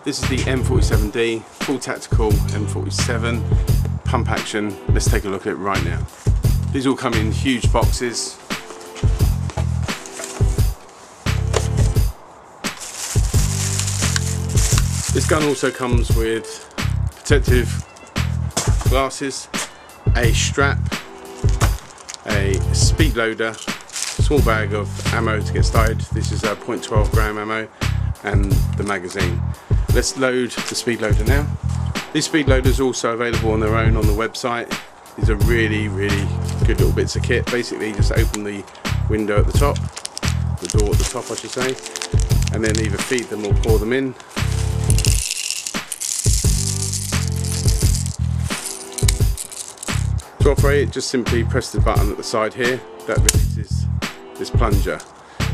This is the M47D, full tactical M47, pump action. Let's take a look at it right now. These all come in huge boxes. This gun also comes with protective glasses, a strap, a speed loader, small bag of ammo to get started. This is a .12 gram ammo, and the magazine. Let's load the speed loader now. These speed loaders are also available on their own on the website. These are really good little bits of kit. Basically just open the window at the top, the door at the top I should say, and then either feed them or pour them in. To operate it, just simply press the button at the side here. That releases this plunger.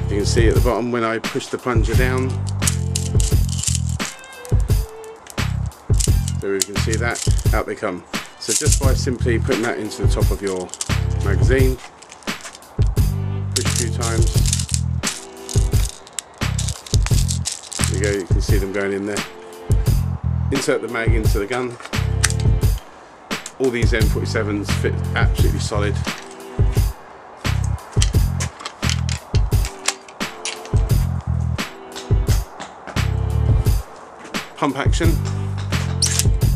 You can see at the bottom when I push the plunger down, so you can see that, out they come. So just by simply putting that into the top of your magazine, push a few times, there you go, you can see them going in there. Insert the mag into the gun. All these M47s fit absolutely solid. Pump action.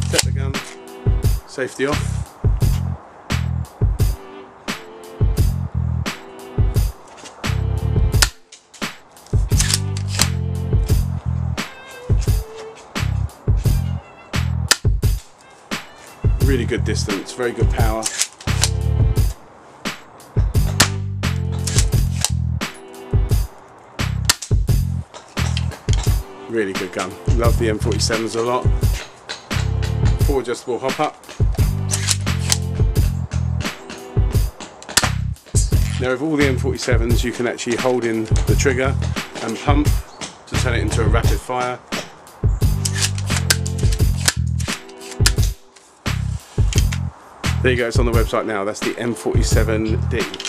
Set the gun. Safety off. Really good distance, very good power. Really good gun. Love the M47s a lot. Full adjustable hop up. Now with all the M47s you can actually hold in the trigger and pump to turn it into a rapid fire. There you go, it's on the website now. That's the M47D.